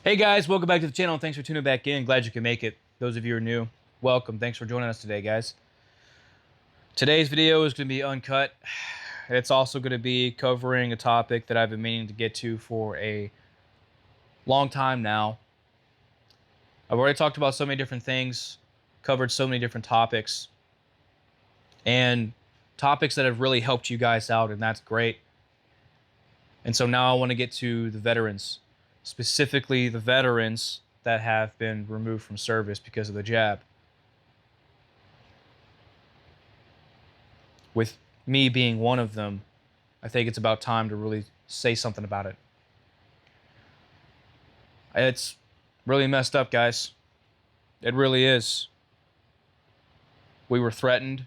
Hey guys, welcome back to the channel. Thanks for tuning back in. Glad you can make it. Those of you who are new, welcome. Thanks for joining us today, guys. Today's video is going to be uncut. It's also going to be covering a topic that I've been meaning to get to for a long time now. I've already talked about so many different things, covered so many different topics, and topics that have really helped you guys out, and that's great. And so now I want to get to the veterans, specifically the veterans that have been removed from service because of the jab. With me being one of them, I think it's about time to really say something about it. It's really messed up, guys. It really is. We were threatened.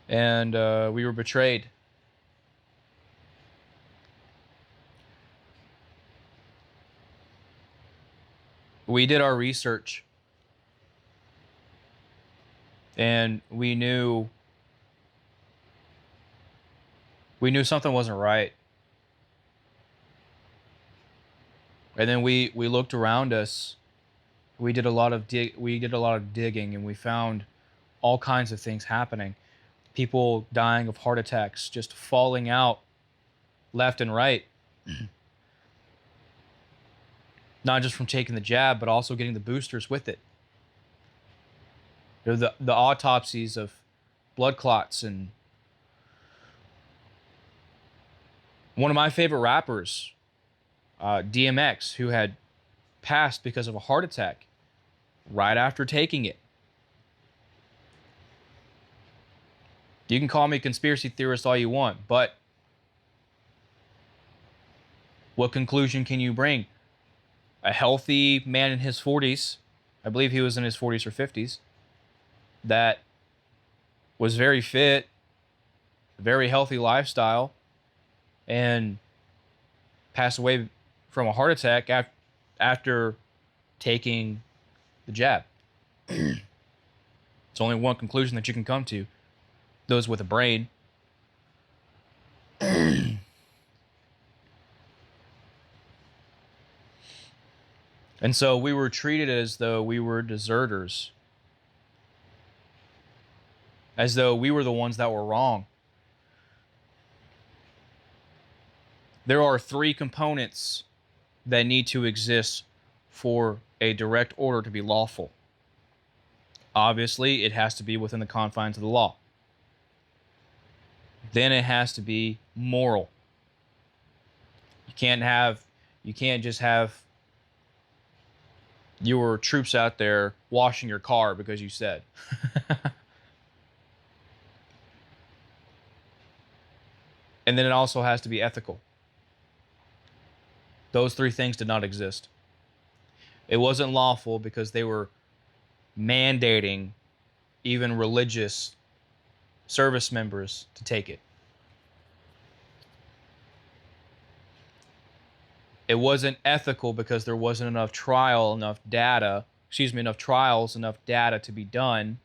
And we were betrayed. We did our research. And we knew something wasn't right. And then we looked around us. We did a lot of digging, and we found all kinds of things happening. People dying of heart attacks, just falling out left and right. Not just from taking the jab, but also getting the boosters with it. You know, the autopsies of blood clots. And one of my favorite rappers, DMX, who had passed because of a heart attack right after taking it. You can call me a conspiracy theorist all you want, but what conclusion can you bring? A healthy man in his 40s, I believe he was in his 40s or 50s, that was very fit, very healthy lifestyle, and passed away from a heart attack after taking the jab. It's only one conclusion that you can come to. Those with a brain. And so we were treated as though we were deserters, as though we were the ones that were wrong. There are three components that need to exist for a direct order to be lawful. Obviously, it has to be within the confines of the law. Then it has to be moral. You can't just have your troops out there washing your car because you said. And then it also has to be ethical. Those three things did not exist. It wasn't lawful because they were mandating even religious service members to take it. It wasn't ethical because there wasn't enough trials, enough data to be done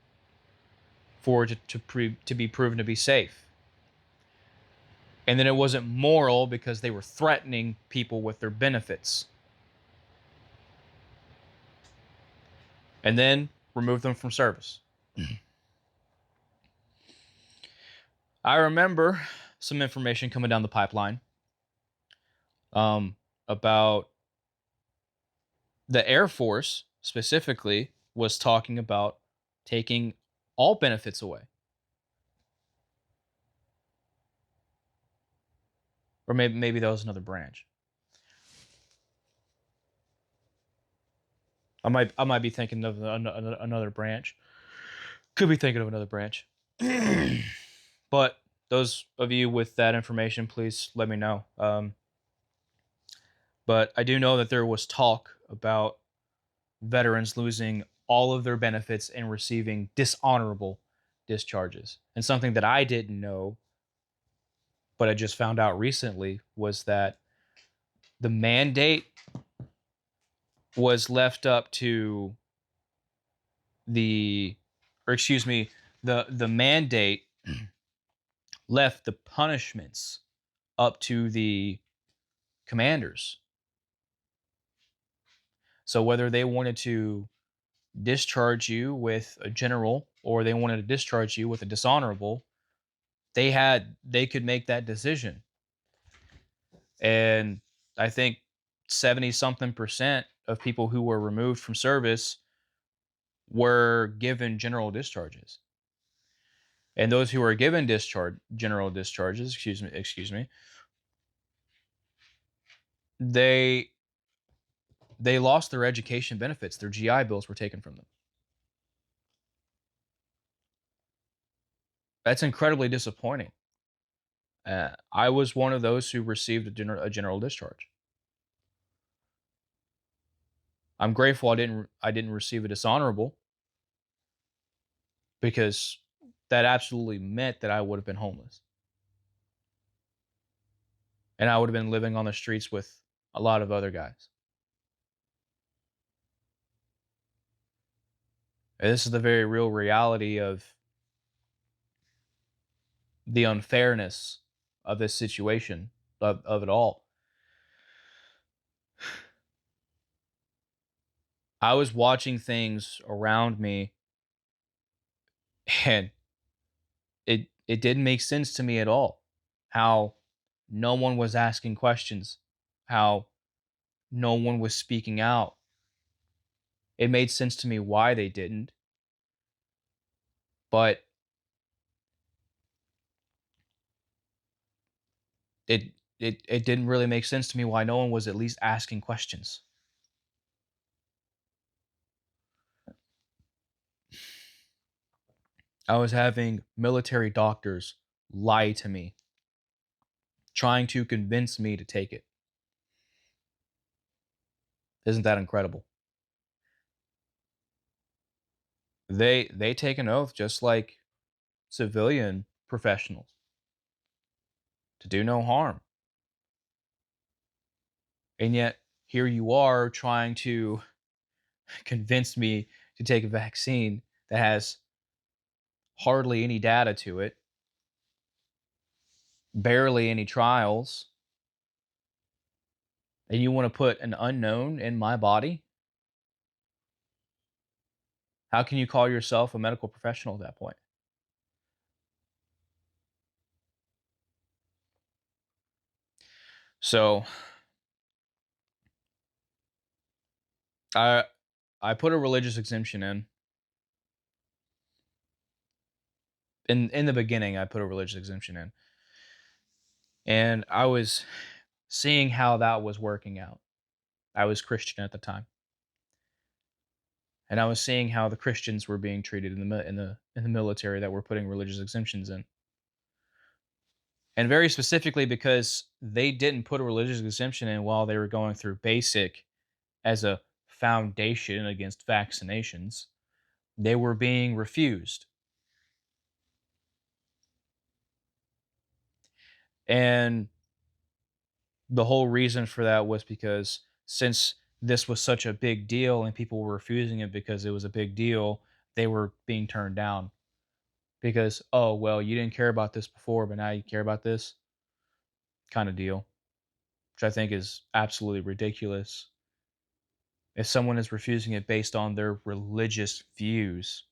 for it to be proven to be safe. And then it wasn't moral because they were threatening people with their benefits. And then remove them from service. I remember some information coming down the pipeline about the Air Force specifically was talking about taking all benefits away. Or maybe that was another branch. I might be thinking of another branch. Could be thinking of another branch. But those of you with that information, please let me know. But I do know that there was talk about veterans losing all of their benefits and receiving dishonorable discharges. And something that I didn't know, but I just found out recently, was that the mandate was left up to the mandate left the punishments up to the commanders. So whether they wanted to discharge you with a general or they wanted to discharge you with a dishonorable, they could make that decision. And I think 70 something percent of people who were removed from service were given general discharges. And those who were given general discharges, excuse me, they they lost their education benefits. Their GI bills were taken from them. That's incredibly disappointing. I was one of those who received a general discharge. I'm grateful I didn't receive a dishonorable because that absolutely meant that I would have been homeless. And I would have been living on the streets with a lot of other guys. And this is the very real reality of the unfairness of this situation, of it all. I was watching things around me and it didn't make sense to me at all how no one was asking questions, how no one was speaking out. It made sense to me why they didn't, but it didn't really make sense to me why no one was at least asking questions. I was having military doctors lie to me, trying to convince me to take it. Isn't that incredible? They take an oath just like civilian professionals to do no harm. And yet here you are trying to convince me to take a vaccine that has hardly any data to it, barely any trials, and you want to put an unknown in my body? How can you call yourself a medical professional at that point? So I I put a religious exemption in. In the beginning, I put a religious exemption in. And I was seeing how that was working out. I was Christian at the time. And I was seeing how the Christians were being treated in the military that were putting religious exemptions in. And very specifically because they didn't put a religious exemption in while they were going through basic as a foundation against vaccinations. They were being refused. And the whole reason for that was because since this was such a big deal and people were refusing it because it was a big deal, they were being turned down because, oh, well, you didn't care about this before, but now you care about this kind of deal, which I think is absolutely ridiculous. If someone is refusing it based on their religious views,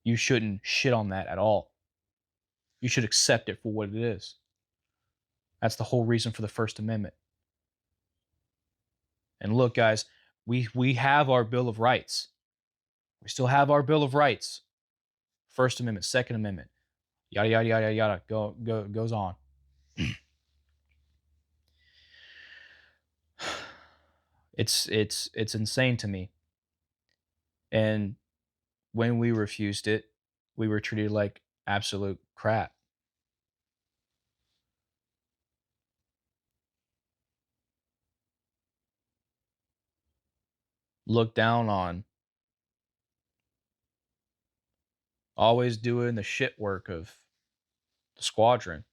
you shouldn't shit on that at all. You should accept it for what it is. That's the whole reason for the First Amendment. And look, guys, we have our Bill of Rights. We still have our Bill of Rights. First Amendment, Second Amendment, yada yada yada yada. Goes on. It's insane to me. And when we refused it, we were treated like absolute crap. Looked down on. Always doing the shit work of the squadron.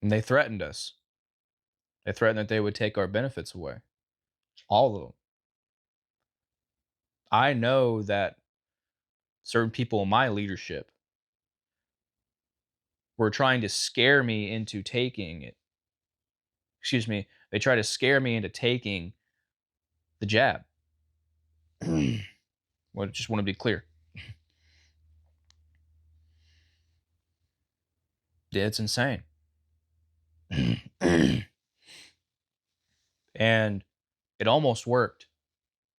And they threatened us. They threatened that they would take our benefits away. All of them. I know that certain people in my leadership were trying to scare me into taking it. Excuse me, they try to scare me into taking the jab. Well, just want to be clear. Yeah, it's insane. And it almost worked.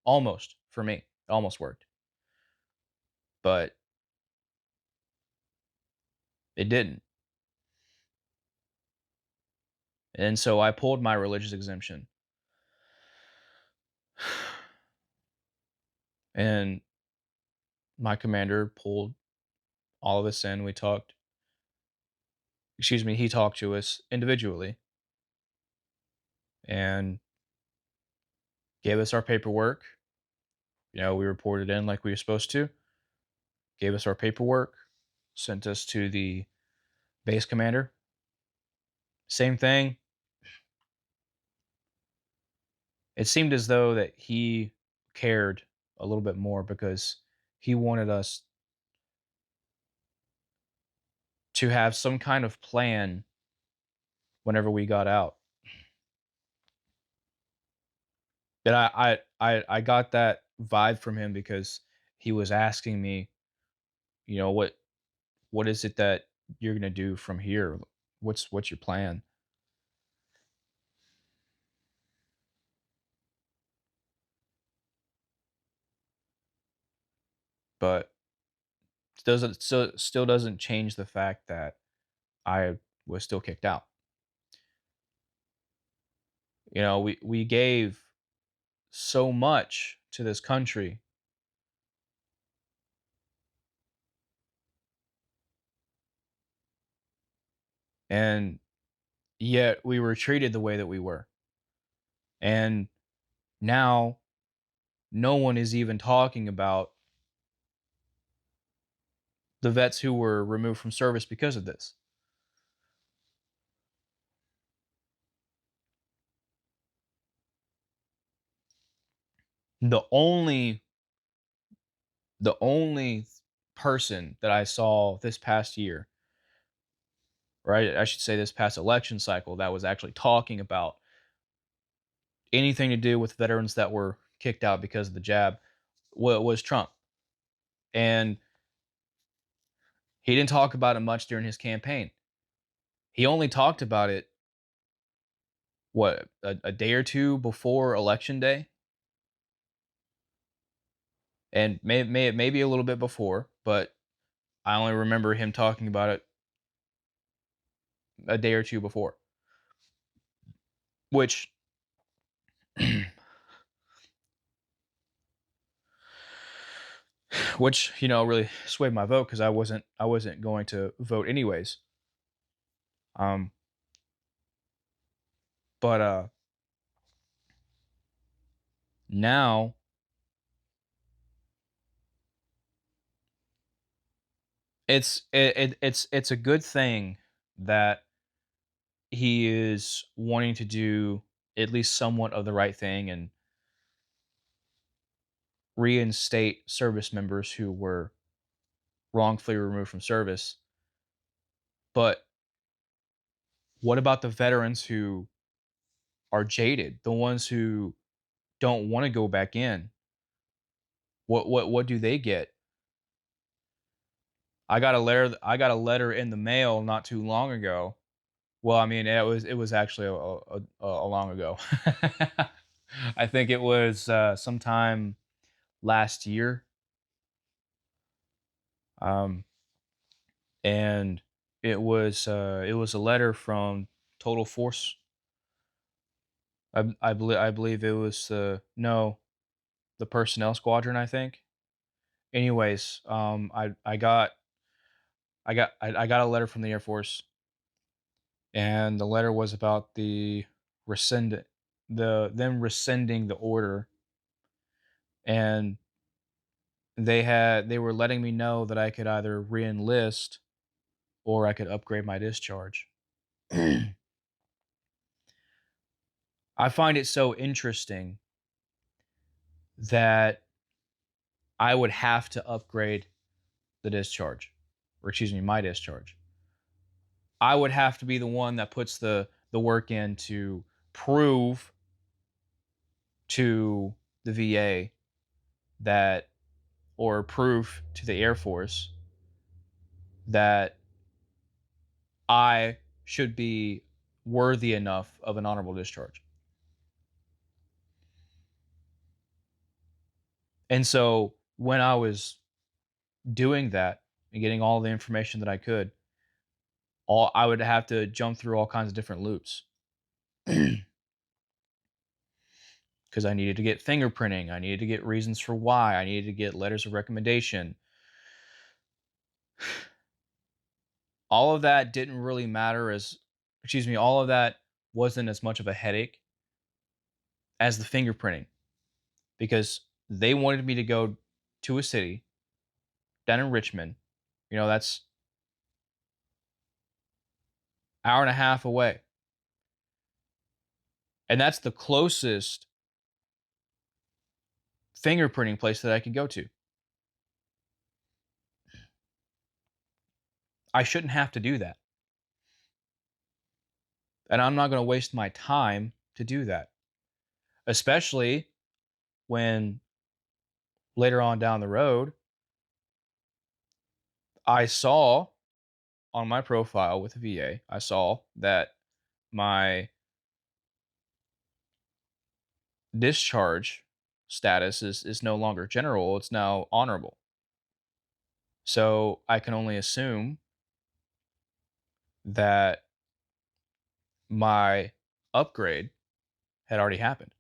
Almost for me. It almost worked. But it didn't. And so I pulled my religious exemption. And my commander pulled all of us in. We talked, excuse me, he talked to us individually and gave us our paperwork. We reported in like we were supposed to, gave us our paperwork, sent us to the base commander. Same thing. It seemed as though that he cared a little bit more because he wanted us to have some kind of plan whenever we got out. And I got that vibe from him because he was asking me, what is it that you're gonna do from here? What's your plan? But still doesn't change the fact that I was still kicked out. We gave so much to this country, and yet we were treated the way that we were. And now no one is even talking about the vets who were removed from service because of this. The only the only person that I saw this past year, right? I should say this past election cycle that was actually talking about anything to do with veterans that were kicked out because of the jab was Trump. And he didn't talk about it much during his campaign. He only talked about it a day or two before election day, and maybe a little bit before, but I only remember him talking about it a day or two before, which really swayed my vote because I wasn't going to vote anyways. Um, but now it's a good thing that he is wanting to do at least somewhat of the right thing and reinstate service members who were wrongfully removed from service. But what about the veterans who are jaded, the ones who don't want to go back in? What do they get? I got a letter in the mail not too long ago. Well, I mean, it was actually a long ago. I think it was sometime last year. Um, and it was a letter from Total Force. I believe it was the personnel squadron, I think. Anyways, I got a letter from the Air Force, and the letter was about them rescinding the order, and they were letting me know that I could either re-enlist or I could upgrade my discharge. I find it so interesting that I would have to upgrade the discharge, or excuse me, my discharge. I would have to be the one that puts the work in to prove to the VA that, or proof to the Air Force that I should be worthy enough of an honorable discharge. And so when I was doing that and getting all the information that I could, all I would have to jump through all kinds of different loops because I needed to get fingerprinting, I needed to get reasons for why, I needed to get letters of recommendation. All of that didn't really matter as, excuse me, all of that wasn't as much of a headache as the fingerprinting because they wanted me to go to a city down in Richmond. You know, that's hour and a half away. And that's the closest fingerprinting place that I could go to. I shouldn't have to do that. And I'm not going to waste my time to do that, especially when later on down the road, I saw on my profile with the VA, I saw that my discharge status is no longer general, it's now honorable. So I can only assume that my upgrade had already happened.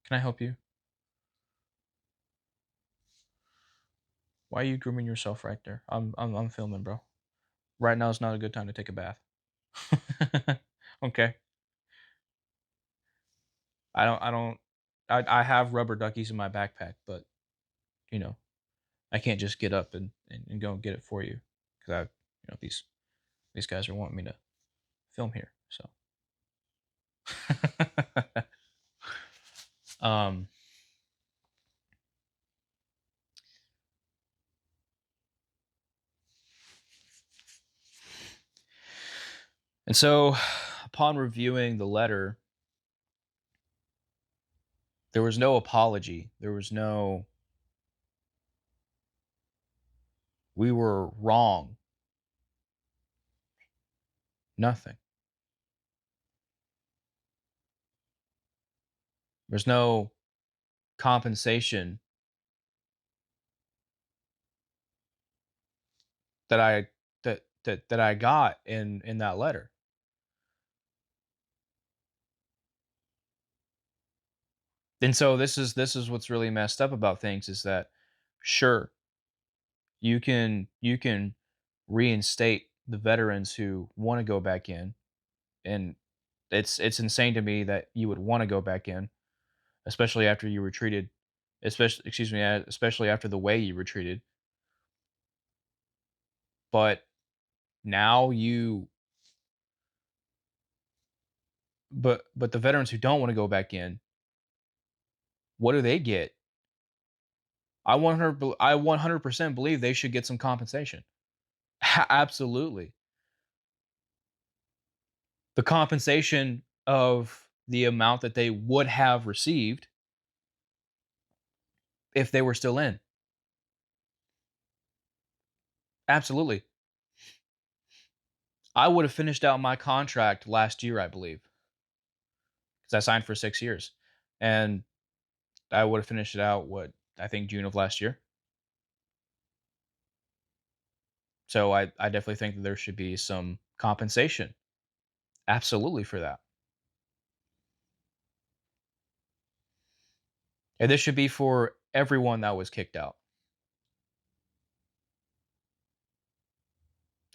Can I help you? Why are you grooming yourself right there? I'm filming, bro. Right now is not a good time to take a bath. Okay. I have rubber duckies in my backpack, but you know, I can't just get up and go and get it for you because these guys are wanting me to film here. So um and so upon reviewing the letter, there was no apology. There was no we were wrong. Nothing. There's no compensation that I got in that letter. And so this is what's really messed up about things is that sure, you can reinstate the veterans who want to go back in, and it's insane to me that you would want to go back in, especially after you were treated, especially excuse me, especially after the way you were treated. But now you but the veterans who don't want to go back in, what do they get? I 100% believe they should get some compensation. Absolutely. The compensation of the amount that they would have received if they were still in. Absolutely. I would have finished out my contract last year, I believe, because I signed for 6 years. And I would have finished it out, what, I think June of last year. So I definitely think that there should be some compensation. Absolutely for that. And this should be for everyone that was kicked out,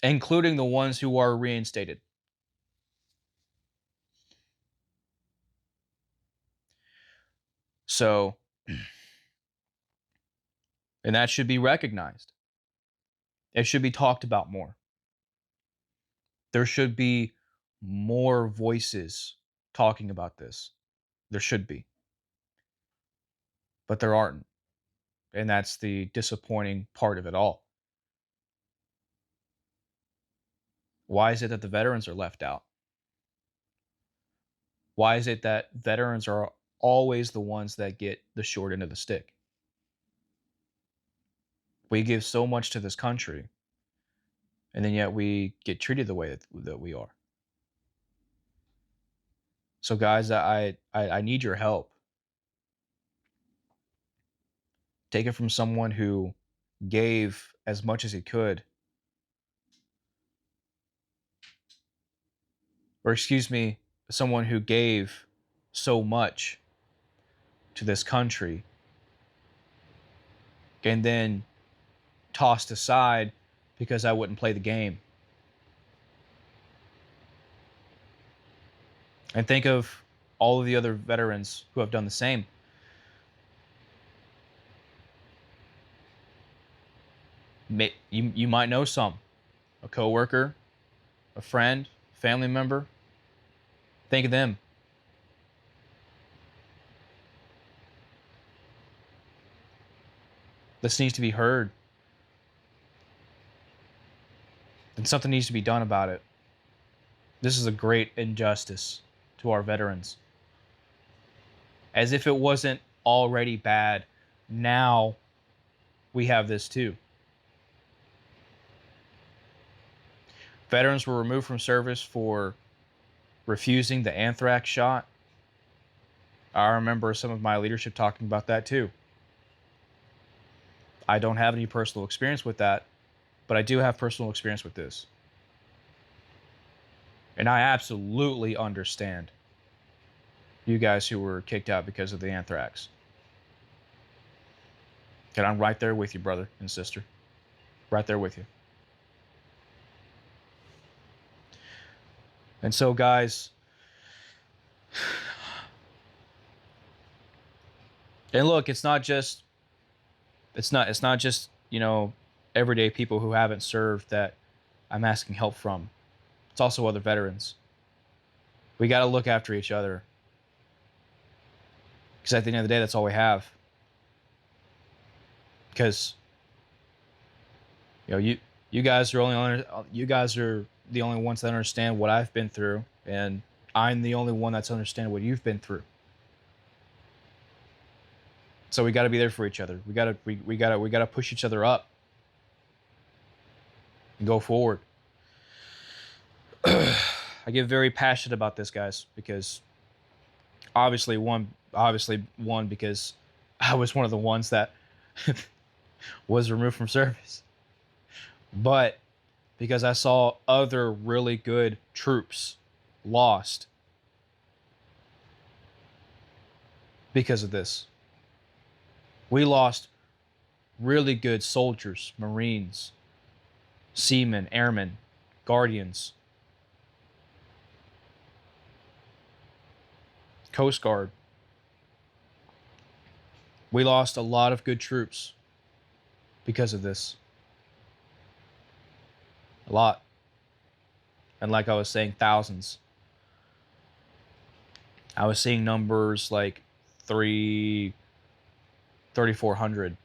including the ones who are reinstated. So, and that should be recognized. It should be talked about more. There should be more voices talking about this. There should be. but there aren't. And that's the disappointing part of it all. Why is it that the veterans are left out? Why is it that veterans are always the ones that get the short end of the stick? We give so much to this country, and then yet we get treated the way that we are. So, guys, I need your help. Take it from someone who gave as much as he could, or excuse me, someone who gave so much to this country and then tossed aside because I wouldn't play the game. And think of all of the other veterans who have done the same. You might know some, a coworker, a friend, family member. Think of them. This needs to be heard, and something needs to be done about it. This is a great injustice to our veterans. As if it wasn't already bad, now we have this too. Veterans were removed from service for refusing the anthrax shot. I remember some of my leadership talking about that too. I don't have any personal experience with that, but I do have personal experience with this. And I absolutely understand you guys who were kicked out because of the anthrax. And I'm right there with you, brother and sister. Right there with you. And so, guys, and look, it's not just everyday people who haven't served that I'm asking help from. It's also other veterans. We got to look after each other, because at the end of the day, that's all we have. Because you guys are the only ones that understand what I've been through, and I'm the only one that's understand what you've been through. So we got to be there for each other. We got to push each other up and go forward. I get very passionate about this, guys, because obviously one because I was one of the ones that was removed from service, but because I saw other really good troops lost because of this. We lost really good soldiers, Marines, seamen, airmen, guardians, Coast Guard. We lost a lot of good troops because of this. A lot. And like I was saying, thousands. I was seeing numbers like 3,400.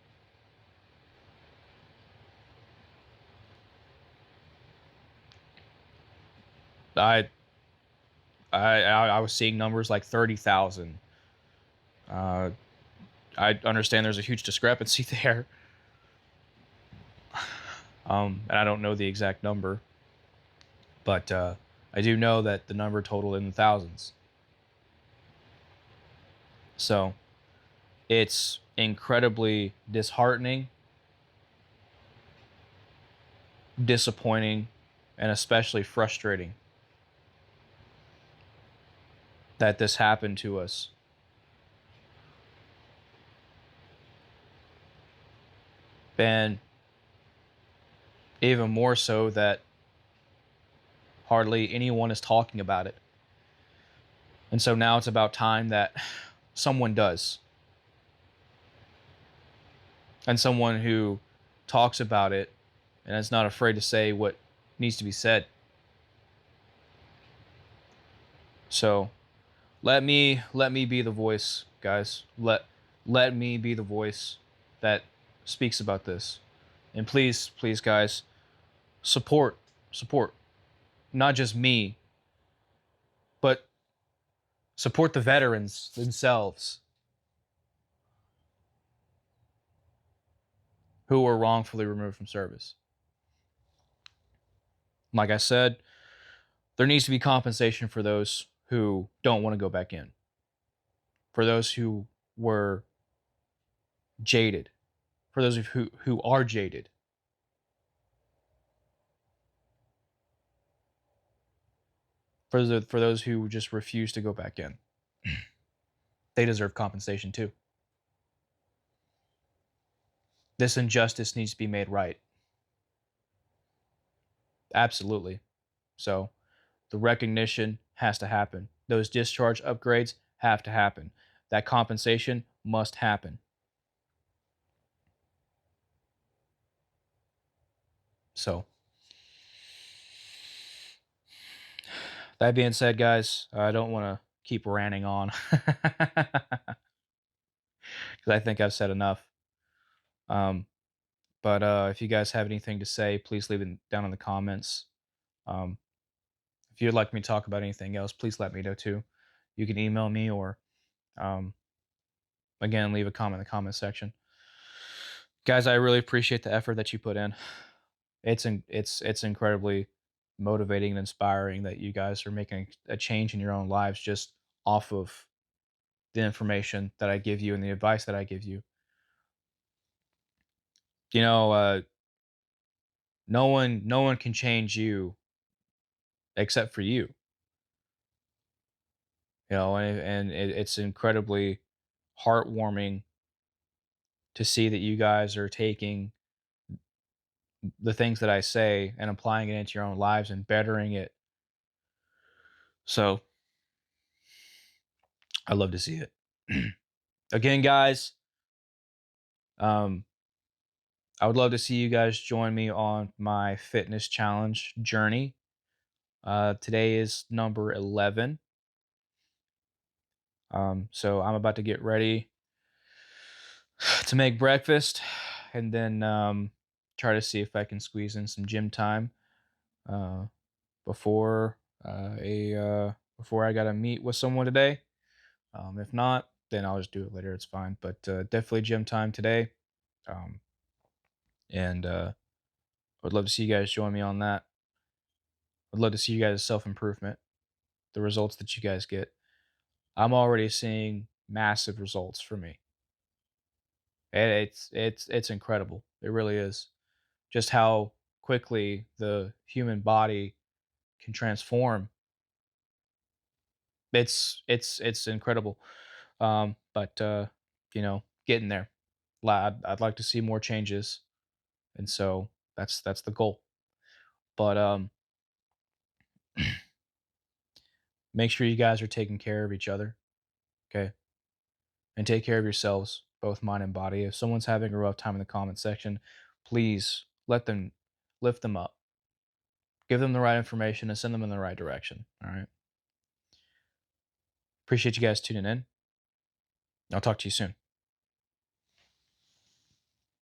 I was seeing numbers like 30,000. I understand there's a huge discrepancy there. And I don't know the exact number, but I do know that the number totaled in the thousands. So it's incredibly disheartening, disappointing, and especially frustrating that this happened to us. And even more so that hardly anyone is talking about it. And so now it's about time that someone does. And someone who talks about it and is not afraid to say what needs to be said. So let me be the voice, guys. let me be the voice that speaks about this. And please, please, guys, support, support, not just me, but support the veterans themselves who were wrongfully removed from service. Like I said, there needs to be compensation for those who don't want to go back in, for those who were jaded, for those who are jaded. For those who just refuse to go back in. They deserve compensation too. This injustice needs to be made right. Absolutely. So the recognition has to happen. Those discharge upgrades have to happen. That compensation must happen. So that being said, guys, I don't want to keep ranting on because I think I've said enough. Um, but if you guys have anything to say, please leave it down in the comments. Um, if you'd like me to talk about anything else, please let me know too. You can email me or, um, again, leave a comment in the comment section. Guys, I really appreciate the effort that you put in. It's incredibly motivating and inspiring that you guys are making a change in your own lives just off of the information that I give you and the advice that I give you. You know, no one can change you except for you. You know, it's incredibly heartwarming to see that you guys are taking the things that I say and applying it into your own lives and bettering it. So I love to see it. Again, guys, um, I would love to see you guys join me on my fitness challenge journey. Today is number 11. So I'm about to get ready to make breakfast and then try to see if I can squeeze in some gym time uh, before before I gotta meet with someone today. If not, then I'll just do it later. It's fine. But definitely gym time today. Um, and I would love to see you guys join me on that. I'd love to see you guys' self improvement, the results that you guys get. I'm already seeing massive results for me. It's incredible. It really is. Just how quickly the human body can transform. It's incredible. But you know, getting there. I'd like to see more changes, and so that's the goal. But make sure you guys are taking care of each other, okay? And take care of yourselves, both mind and body. If someone's having a rough time in the comment section, please lift them up. Give them the right information and send them in the right direction. All right. Appreciate you guys tuning in. I'll talk to you soon.